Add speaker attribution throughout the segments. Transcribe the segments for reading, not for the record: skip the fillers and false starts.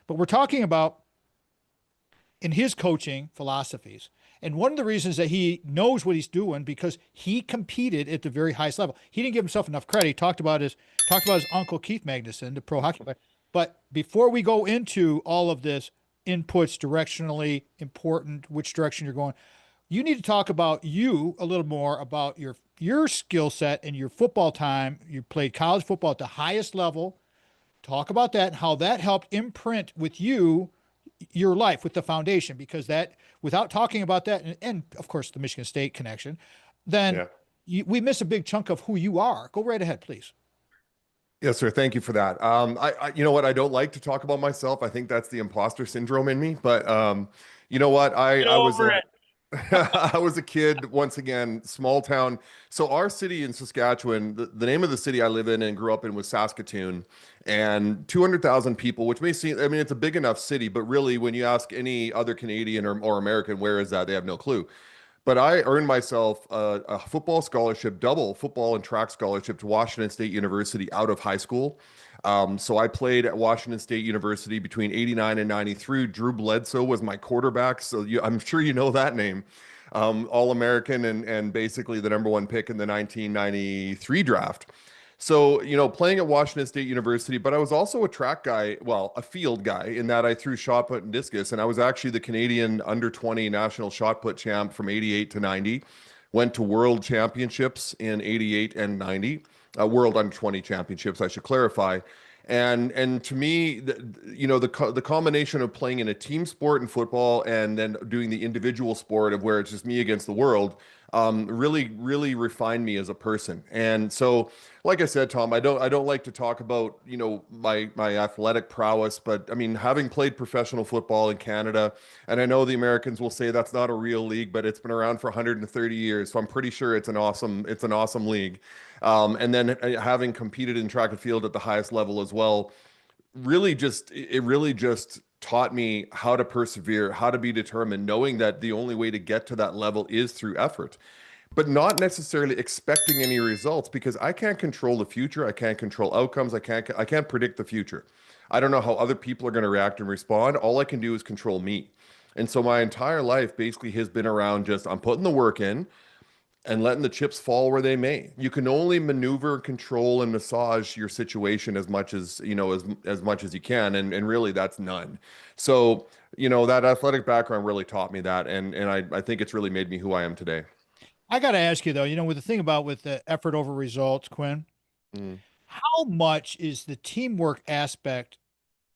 Speaker 1: But we're talking about in his coaching philosophies. And one of the reasons that he knows what he's doing because he competed at the very highest level. He didn't give himself enough credit. He talked about his uncle Keith Magnuson, the pro hockey player. But before we go into all of this inputs directionally important, which direction you're going, you need to talk about you a little more about your skill set and your football time. You played college football at the highest level. Talk about that and how that helped imprint with you your life with the foundation because that without talking about that and of course the Michigan State connection, then
Speaker 2: Yeah.
Speaker 1: we miss a big chunk of who you are. Go right ahead, please.
Speaker 2: Yes, sir. Thank you for that. You know what? I don't like to talk about myself. I think that's the imposter syndrome in me. But you know what?
Speaker 3: Get
Speaker 2: I was
Speaker 3: over
Speaker 2: a
Speaker 3: it.
Speaker 2: I was a kid, once again, small town. So our city in Saskatchewan, the name of the city I live in and grew up in was Saskatoon, and 200,000 people, which may seem, I mean, it's a big enough city, but really, when you ask any other Canadian or American, where is that? They have no clue. But I earned myself a football scholarship, double football and track scholarship to Washington State University out of high school. So I played at Washington State University between 89 and 93. Drew Bledsoe was my quarterback. So I'm sure you know that name. All-American and basically the number one pick in the 1993 draft. So, playing at Washington State University, but I was also a track guy, well, a field guy in that I threw shot put and discus. And I was actually the Canadian under 20 national shot put champ from 88 to 90. Went to world championships in 88 and 90, world under 20 championships, I should clarify. And to me, the combination of playing in a team sport in football and then doing the individual sport of where it's just me against the world, really refined me as a person. And so, like I said, Tom, I don't like to talk about, my athletic prowess, but I mean, having played professional football in Canada, and I know the Americans will say that's not a real league, but it's been around for 130 years, so I'm pretty sure it's an awesome league. And then having competed in track and field at the highest level as well, really just taught me how to persevere, how to be determined, knowing that the only way to get to that level is through effort, but not necessarily expecting any results because I can't control the future. I can't control outcomes. I can't predict the future. I don't know how other people are going to react and respond. All I can do is control me. And so my entire life basically has been around just I'm putting the work in and letting the chips fall where they may. You can only maneuver, control, and massage your situation as much as as much as you can, and really that's none. So that athletic background really taught me that, and I think it's really made me who I am today.
Speaker 1: I got to ask you though, with the thing about with the effort over results, Quinn,
Speaker 2: Mm,
Speaker 1: how much is the teamwork aspect,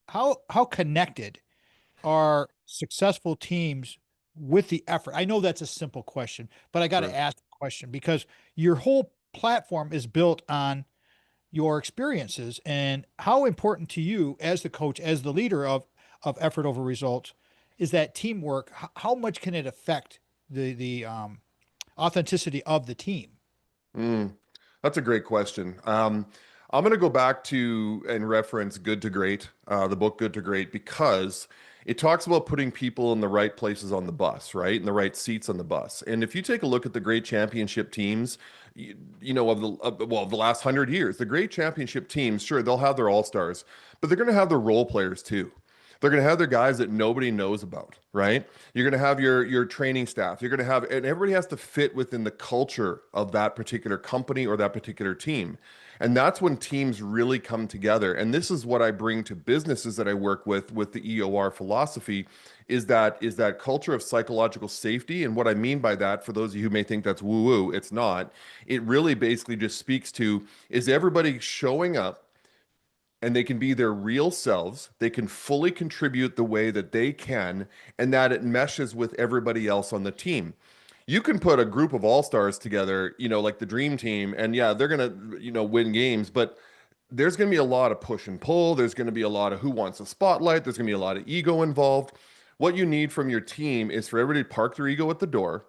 Speaker 1: how connected are successful teams with the effort? I know that's a simple question, but I got to
Speaker 2: sure.
Speaker 1: ask the question because your whole platform is built on your experiences and how important to you as the coach, as the leader of effort over results, is that teamwork? How much can it affect the authenticity of the team?
Speaker 2: Mm, that's a great question. I'm going to go back to and reference Good to Great, the book Good to Great, because it talks about putting people in the right places on the bus, right? In the right seats on the bus. And if you take a look at the great championship teams, of the last 100 years, the great championship teams, sure, they'll have their all-stars, but they're going to have their role players too. They're going to have their guys that nobody knows about, right? You're going to have your training staff. You're going to have, and everybody has to fit within the culture of that particular company or that particular team. And that's when teams really come together. And this is what I bring to businesses that I work with the EOR philosophy is that culture of psychological safety. And what I mean by that, for those of you who may think that's woo-woo, it's not. It really basically just speaks to is everybody showing up and they can be their real selves. They can fully contribute the way that they can, and that it meshes with everybody else on the team. You can put a group of all-stars together, like the dream team, and yeah, they're gonna, win games, but there's gonna be a lot of push and pull. There's gonna be a lot of who wants a spotlight. There's gonna be a lot of ego involved. What you need from your team is for everybody to park their ego at the door.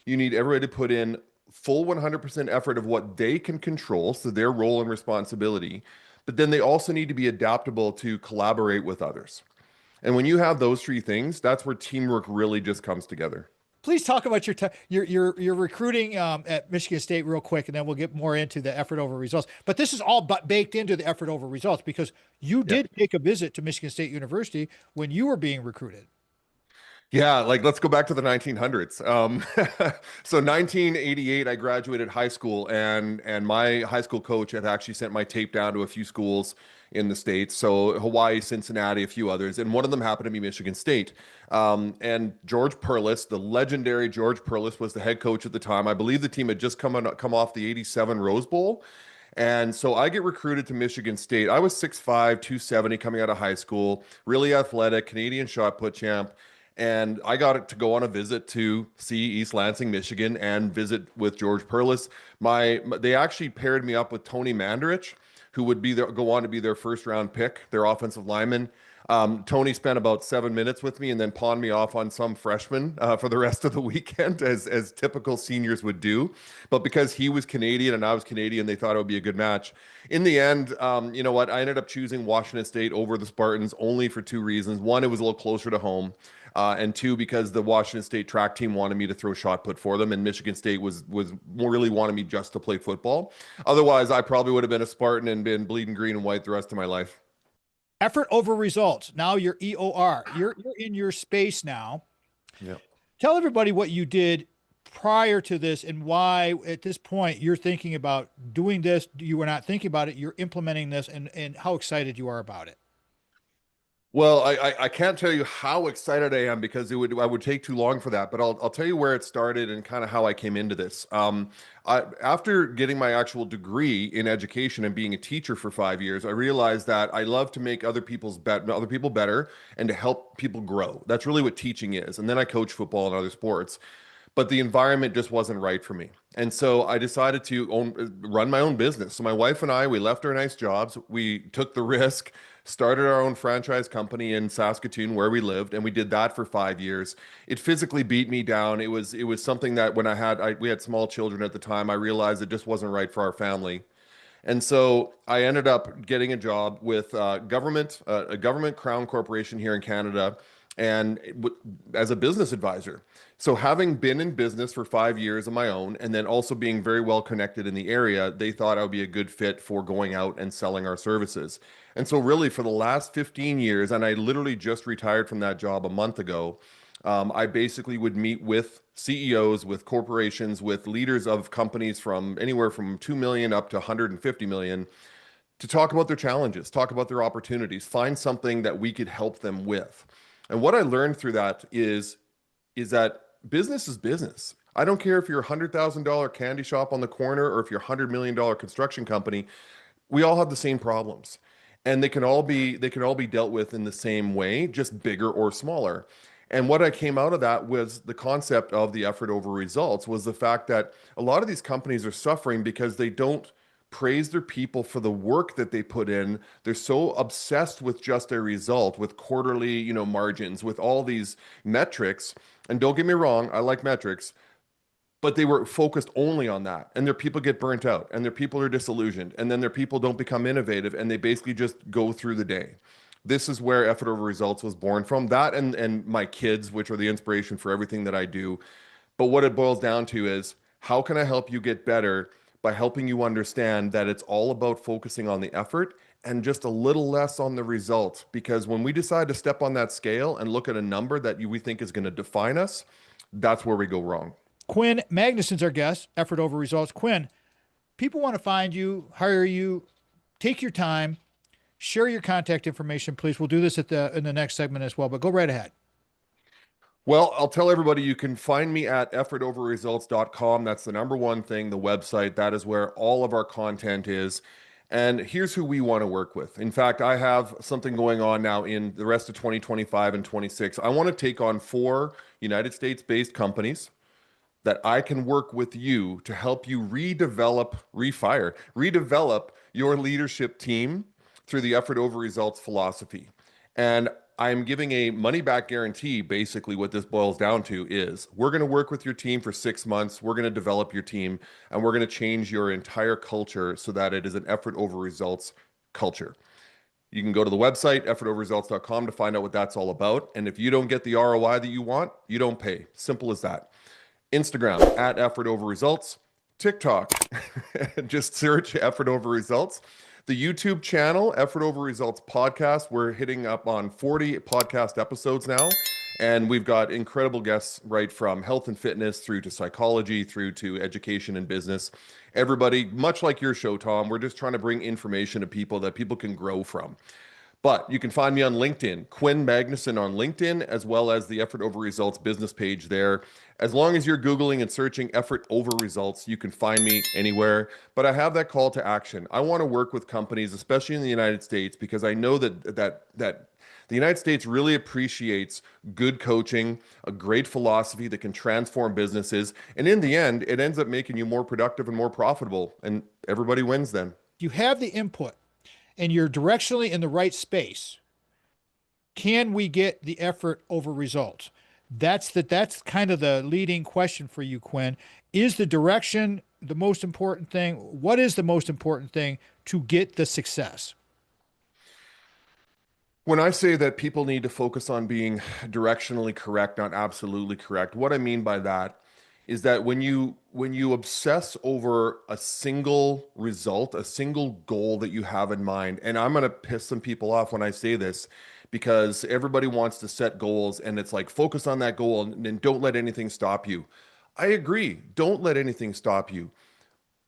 Speaker 2: You need everybody to put in full 100% effort of what they can control, so their role and responsibility. But then they also need to be adaptable to collaborate with others. And when you have those three things, that's where teamwork really just comes together.
Speaker 1: Please talk about your recruiting at Michigan State real quick, and then we'll get more into the effort over results. But this is all baked into the effort over results because you
Speaker 2: Yeah.
Speaker 1: did take a visit to Michigan State University when you were being recruited.
Speaker 2: Yeah, like let's go back to the 1900s. So 1988, I graduated high school, and my high school coach had actually sent my tape down to a few schools in the States. So Hawaii, Cincinnati, a few others, and one of them happened to be Michigan State. And George Perlis, the legendary George Perlis, was the head coach at the time. I believe the team had just come off the '87 Rose Bowl. And so I get recruited to Michigan State. I was 6'5", 270 coming out of high school, really athletic, Canadian shot put champ. And I got to go on a visit to see East Lansing, Michigan, and visit with George Perlis. They actually paired me up with Tony Mandarich, who would go on to be their first round pick, their offensive lineman. Tony spent about 7 minutes with me and then pawned me off on some freshman for the rest of the weekend, as typical seniors would do. But because he was Canadian and I was Canadian, they thought it would be a good match. In the end, you know what? I ended up choosing Washington State over the Spartans only for two reasons. One, it was a little closer to home. And two, because the Washington State track team wanted me to throw shot put for them, and Michigan State was really wanted me just to play football. Otherwise, I probably would have been a Spartan and been bleeding green and white the rest of my life.
Speaker 1: Effort over results. Now you're EOR. You're in your space now.
Speaker 2: Yeah.
Speaker 1: Tell everybody what you did prior to this and why at this point you're thinking about doing this. You were not thinking about it. You're implementing this and how excited you are about it.
Speaker 2: Well, I can't tell you how excited I am because I would take too long for that. But I'll tell you where it started and kind of how I came into this. After getting my actual degree in education and being a teacher for 5 years, I realized that I love to make other people better and to help people grow. That's really what teaching is. And then I coach football and other sports, but the environment just wasn't right for me. And so I decided to run my own business. So my wife and I, we left our nice jobs. We took the risk, started our own franchise company in Saskatoon where we lived, and we did that for 5 years. It physically beat me down. It was something that when we had small children at the time, I realized it just wasn't right for our family. And so I ended up getting a job with a government crown corporation here in Canada, and as a business advisor. So having been in business for 5 years of my own, and then also being very well connected in the area, they thought I would be a good fit for going out and selling our services. And so really for the last 15 years, and I literally just retired from that job a month ago, I basically would meet with CEOs, with corporations, with leaders of companies from anywhere from 2 million up to 150 million to talk about their challenges, talk about their opportunities, find something that we could help them with. And what I learned through that is that business is business. I don't care if you're a $100,000 candy shop on the corner or if you're a $100 million construction company. We all have the same problems, and they can all be dealt with in the same way, just bigger or smaller. And what I came out of that was the concept of the effort over results, was the fact that a lot of these companies are suffering because they don't praise their people for the work that they put in. They're so obsessed with just a result, with quarterly, margins, with all these metrics. And don't get me wrong, I like metrics, but they were focused only on that, and their people get burnt out, and their people are disillusioned, and then their people don't become innovative, and they basically just go through the day. This is where effort over results was born from. That and my kids, which are the inspiration for everything that I do. But what it boils down to is, how can I help you get better by helping you understand that it's all about focusing on the effort and just a little less on the result? Because when we decide to step on that scale and look at a number that we think is going to define us, that's where we go wrong.
Speaker 1: Quinn Magnuson's our guest, effort over results. Quinn, people want to find you, hire you, take your time, share your contact information, please. We'll do this in the next segment as well, but go right ahead.
Speaker 2: Well, I'll tell everybody you can find me at effortoverresults.com. That's the number one thing, the website. That is where all of our content is. And here's who we want to work with. In fact, I have something going on now in the rest of 2025 and 26. I want to take on 4 United States-based companies that I can work with you to help you redevelop your leadership team through the effort over results philosophy. And I'm giving a money back guarantee. Basically, what this boils down to is we're going to work with your team for 6 months. We're going to develop your team, and we're going to change your entire culture so that it is an effort over results culture. You can go to the website, effortoverresults.com, to find out what that's all about. And if you don't get the ROI that you want, you don't pay. Simple as that. Instagram at effort over results, TikTok, just search effort over results. The YouTube channel, Effort Over Results Podcast, we're hitting up on 40 podcast episodes now. And we've got incredible guests right from health and fitness through to psychology, through to education and business. Everybody, much like your show, Tom, we're just trying to bring information to people that people can grow from. But you can find me on LinkedIn, Quinn Magnuson on LinkedIn, as well as the Effort Over Results business page there. As long as you're Googling and searching Effort Over Results, you can find me anywhere. But I have that call to action. I want to work with companies, especially in the United States, because I know that the United States really appreciates good coaching, a great philosophy that can transform businesses. And in the end, it ends up making you more productive and more profitable. And everybody wins then.
Speaker 1: You have the input and you're directionally in the right space. Can we get the effort over results? That's kind of the leading question for you, Quinn. Is the direction the most important thing? What is the most important thing to get the success?
Speaker 2: When I say that people need to focus on being directionally correct, not absolutely correct, what I mean by that is that when you obsess over a single result, a single goal that you have in mind, and I'm going to piss some people off when I say this because everybody wants to set goals and it's like focus on that goal and don't let anything stop you. I agree. Don't let anything stop you.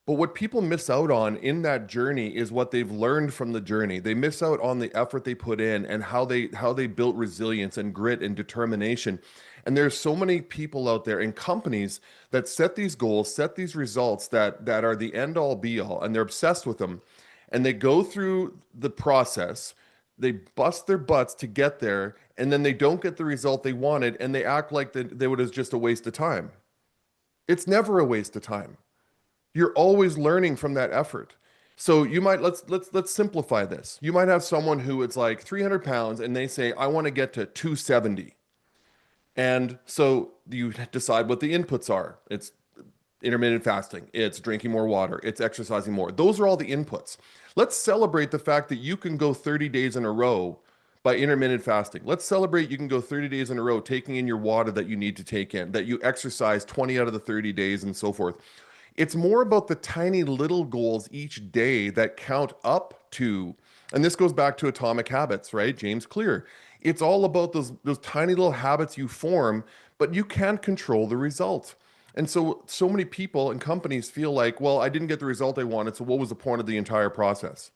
Speaker 2: But what people miss out on in that journey is what they've learned from the journey. They miss out on the effort they put in and how they built resilience and grit and determination. And there's so many people out there and companies that set these goals, set these results that are the end all be all, and they're obsessed with them. And they go through the process, they bust their butts to get there, and then they don't get the result they wanted, and they act like they would have just a waste of time. It's never a waste of time. You're always learning from that effort. So you might let's simplify this. You might have someone who is like 300 pounds and they say, I want to get to 270. And so you decide what the inputs are. It's intermittent fasting, it's drinking more water, it's exercising more. Those are all the inputs. Let's celebrate the fact that you can go 30 days in a row by intermittent fasting. Let's celebrate you can go 30 days in a row taking in your water that you need to take in, that you exercise 20 out of the 30 days and so forth. It's more about the tiny little goals each day that count up to, and this goes back to atomic habits, right? James Clear. It's all about those tiny little habits you form, but you can't control the result. And so many people and companies feel like, well, I didn't get the result I wanted, so what was the point of the entire process?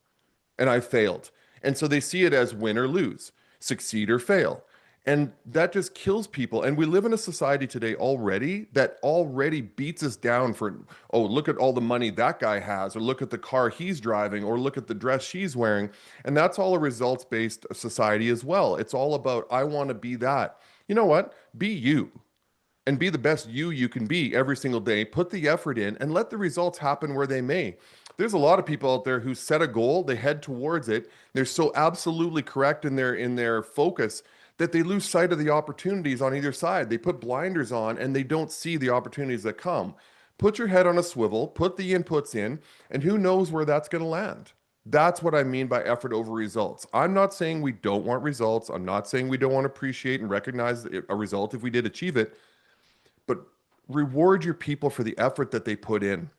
Speaker 2: And I failed. And so they see it as win or lose, succeed or fail. And that just kills people. And we live in a society today already that already beats us down for, oh, look at all the money that guy has, or look at the car he's driving, or look at the dress she's wearing. And that's all a results-based society as well. It's all about, I want to be that. You know what? Be you and be the best you can be every single day. Put the effort in and let the results happen where they may. There's a lot of people out there who set a goal, they head towards it. They're so absolutely correct in their focus that they lose sight of the opportunities on either side. They put blinders on and they don't see the opportunities that come. Put your head on a swivel, put the inputs in, and who knows where that's going to land. That's what I mean by effort over results. I'm not saying we don't want results. I'm not saying we don't want to appreciate and recognize a result if we did achieve it, but reward your people for the effort that they put in.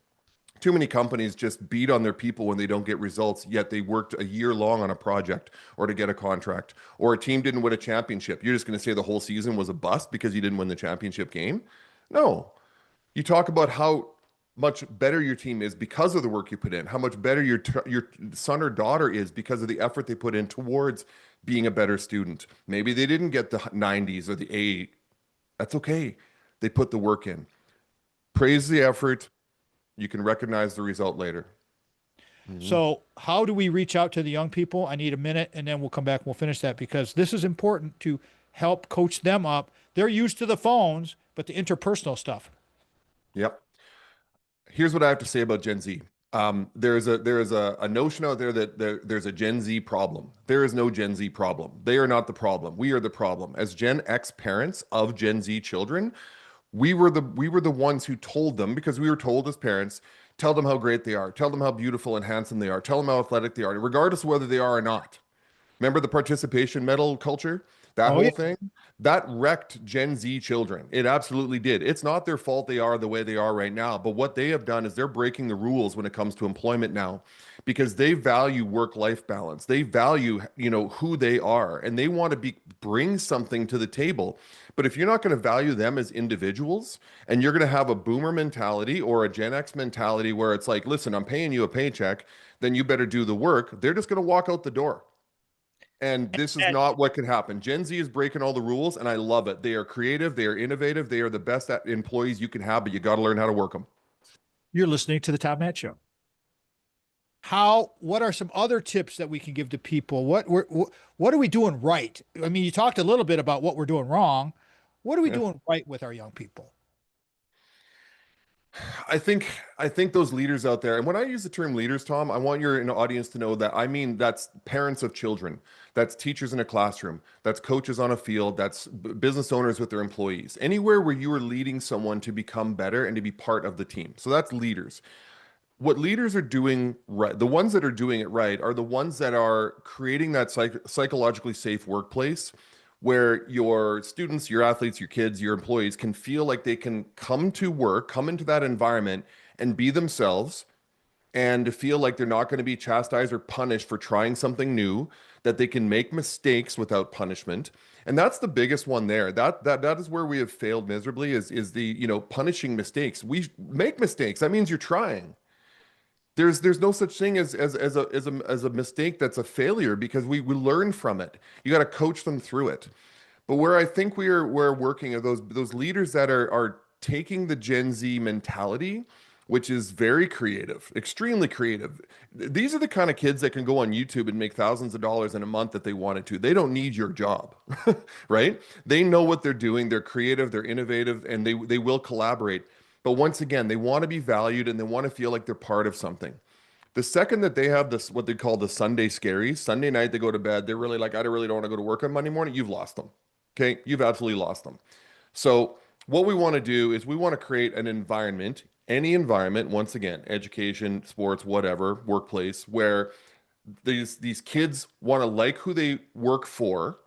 Speaker 2: Too many companies just beat on their people when they don't get results, yet they worked a year long on a project or to get a contract, or a team didn't win a championship. You're just going to say the whole season was a bust because you didn't win the championship game? No. You talk about how much better your team is because of the work you put in, how much better your son or daughter is because of the effort they put in towards being a better student. Maybe they didn't get the 90s or the A. That's okay. They put the work in. Praise the effort. You can recognize the result later. Mhm.
Speaker 1: So, how do we reach out to the young people? I need a minute and then we'll come back and we'll finish that because this is important to help coach them up. They're used to the phones, but the interpersonal stuff.
Speaker 2: Yep. Here's what I have to say about Gen Z. There is a notion out there that there's a Gen Z problem. There is no Gen Z problem. They are not the problem. We are the problem. As Gen X parents of Gen Z children, we were the ones who told them, because we were told as parents, tell them how great they are, tell them how beautiful and handsome they are, tell them how athletic they are, regardless of whether they are or not. Remember the participation medal culture? That
Speaker 1: Oh
Speaker 2: whole
Speaker 1: yeah.
Speaker 2: thing, that wrecked Gen Z children. It absolutely did. It's not their fault they are the way they are right now, but what they have done is they're breaking the rules when it comes to employment now because they value work-life balance. They value, who they are and they want to bring something to the table. But if you're not going to value them as individuals and you're going to have a boomer mentality or a Gen X mentality where it's like, listen, I'm paying you a paycheck, then you better do the work. They're just going to walk out the door. And this is
Speaker 1: And
Speaker 2: not what could happen. Gen Z is breaking all the rules, and I love it. They are creative, they are innovative, they are the best employees you can have, but you got to learn how to work them.
Speaker 1: you're listening to the Tom Matt Show. What are some other tips that we can give to people? What are we doing right? I mean, you talked a little bit about what we're doing wrong. What are we
Speaker 2: Yeah.
Speaker 1: doing right with our young people?
Speaker 2: I think I think those leaders out there, and when I use the term leaders, Tom, I want your audience to know that I mean that's parents of children, that's teachers in a classroom, that's coaches on a field, that's business owners with their employees. Anywhere where you are leading someone to become better and to be part of the team. So that's leaders. What leaders are doing right, the ones that are doing it right are the ones that are creating that psychologically safe workplace where your students, your athletes, your kids, your employees can feel like they can come to work, come into that environment and be themselves and to feel like they're not going to be chastised or punished for trying something new, that they can make mistakes without punishment. And that's the biggest one there. That is where we have failed miserably is the, punishing mistakes. We make mistakes. That means you're trying. There's no such thing as a mistake that's a failure because we learn from it. You got to coach them through it. But where I think we're working are those leaders that are taking the Gen Z mentality, which is very creative, extremely creative. These are the kind of kids that can go on YouTube and make thousands of dollars in a month that they wanted to. They don't need your job, right? They know what they're doing. They're creative, they're innovative, and they will collaborate. But once again, they want to be valued and they want to feel like they're part of something. The second that they have this, what they call the Sunday scaries, Sunday night they go to bed, they're really like, I don't really don't want to go to work on Monday morning. You've lost them. Okay. You've absolutely lost them. So, what we want to do is we want to create an environment, any environment, once again, education, sports, whatever, workplace, where these kids want to like who they work for.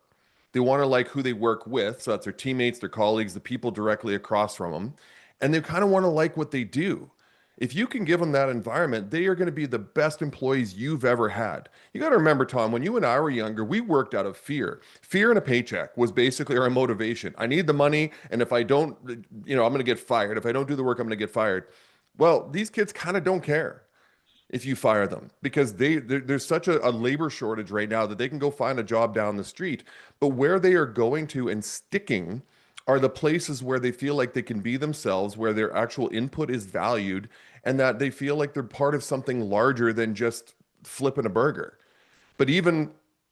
Speaker 2: They want to like who they work with. So that's their teammates, their colleagues, the people directly across from them. And they kind of want to like what they do. If you can give them that environment, they are going to be the best employees you've ever had. You got to remember, Tom, when you and I were younger, we worked out of fear. Fear and a paycheck was basically our motivation. I need the money, and if I don't, I'm going to get fired. If I don't do the work, I'm going to get fired. Well, these kids kind of don't care if you fire them because there's such a labor shortage right now that they can go find a job down the street. But where they are going to and sticking are the places where they feel like they can be themselves, where their actual input is valued, and that they feel like they're part of something larger than just flipping a burger. But even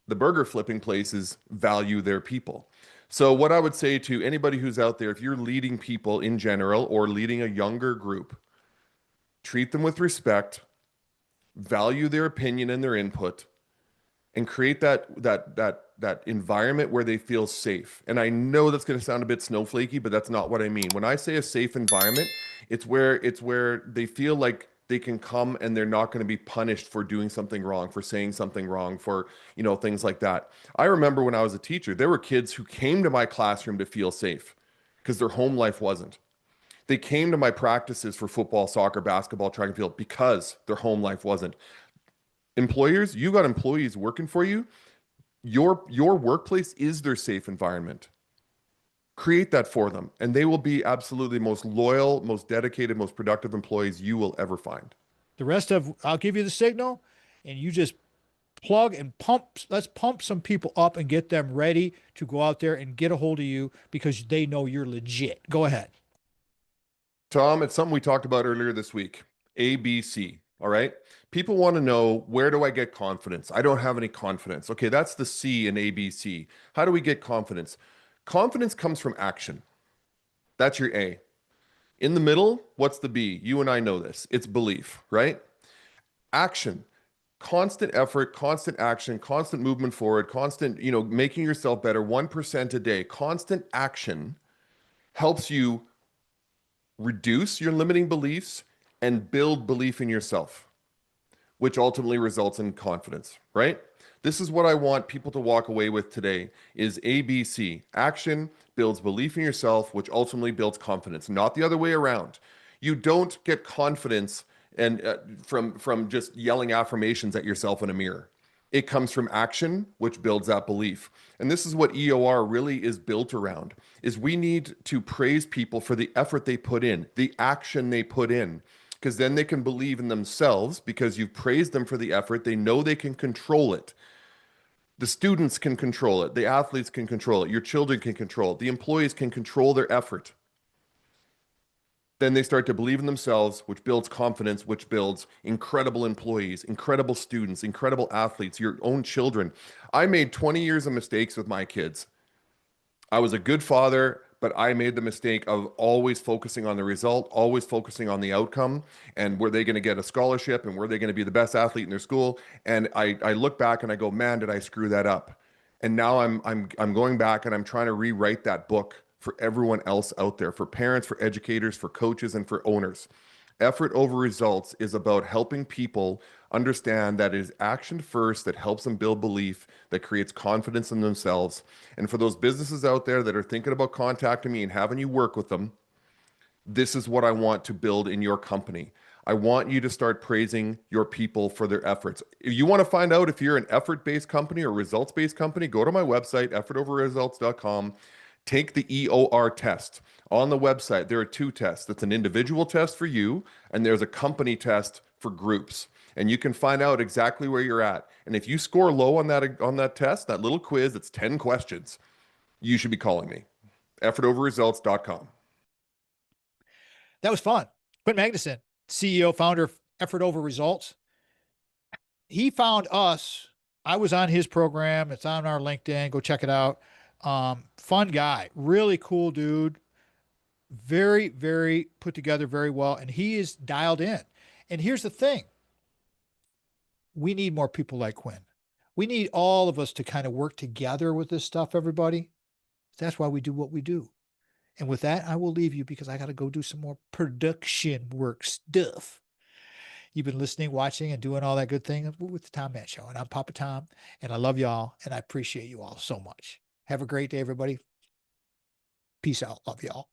Speaker 2: the burger flipping places value their people. So, what I would say to anybody who's out there, if you're leading people in general or leading a younger group, treat them with respect, value their opinion and their input, and create that environment where they feel safe. And I know that's going to sound a bit snowflakey, but that's not what I mean. When I say a safe environment, it's where they feel like they can come and they're not going to be punished for doing something wrong, for saying something wrong, for, things like that. I remember when I was a teacher, there were kids who came to my classroom to feel safe because their home life wasn't. They came to my practices for football, soccer, basketball, track and field because their home life wasn't. Employers, you got employees working for you. Your workplace is their safe environment. Create that for them, and they will be absolutely most loyal, most dedicated, most productive employees you will ever find.
Speaker 1: I'll give you the signal and you just plug and pump. Let's pump some people up and get them ready to go out there and get a hold of you because they know you're legit. Go ahead.
Speaker 2: Tom, it's something we talked about earlier this week. ABC. All right. People want to know, where do I get confidence? I don't have any confidence. Okay, that's the C in ABC. How do we get confidence? Confidence comes from action. That's your A. In the middle, what's the B? You and I know this. It's belief, right? Action, constant effort, constant action, constant movement forward, constant, making yourself better 1% a day. Constant action helps you reduce your limiting beliefs and build belief in yourself, which ultimately results in confidence, right? This is what I want people to walk away with today is ABC. Action builds belief in yourself, which ultimately builds confidence, not the other way around. You don't get confidence and from just yelling affirmations at yourself in a mirror. It comes from action, which builds that belief. And this is what EOR really is built around, is we need to praise people for the effort they put in, the action they put in, because then they can believe in themselves because you've praised them for the effort. They know they can control it. The students can control it. The athletes can control it. Your children can control it. The employees can control their effort. Then they start to believe in themselves, which builds confidence, which builds incredible employees, incredible students, incredible athletes, your own children. I made 20 years of mistakes with my kids. I was a good father, but I made the mistake of always focusing on the result, always focusing on the outcome, and were they going to get a scholarship and were they going to be the best athlete in their school? And I look back and I go, man, did I screw that up? And now I'm going back and I'm trying to rewrite that book for everyone else out there, for parents, for educators, for coaches, and for owners. Effort over results is about helping people understand that it is action first that helps them build belief, that creates confidence in themselves. And for those businesses out there that are thinking about contacting me and having you work with them, this is what I want to build in your company. I want you to start praising your people for their efforts. If you want to find out if you're an effort-based company or results-based company, go to my website, effortoverresults.com. Take the EOR test. On the website, there are two tests. That's an individual test for you, and there's a company test for groups. And you can find out exactly where you're at. And if you score low on that test, that little quiz, it's 10 questions, you should be calling me. Effortoverresults.com.
Speaker 1: That was fun. Quinn Magnuson, CEO, founder of Effort Over Results. He found us. I was on his program. It's on our LinkedIn. Go check it out. Fun guy, really cool dude. Very, very put together very well. And he is dialed in. And here's the thing. We need more people like Quinn. We need all of us to kind of work together with this stuff, everybody. That's why we do what we do. And with that, I will leave you because I got to go do some more production work stuff. You've been listening, watching, and doing all that good thing with the Tom Matt Show. And I'm Papa Tom, and I love y'all, and I appreciate you all so much. Have a great day, everybody. Peace out. Love y'all.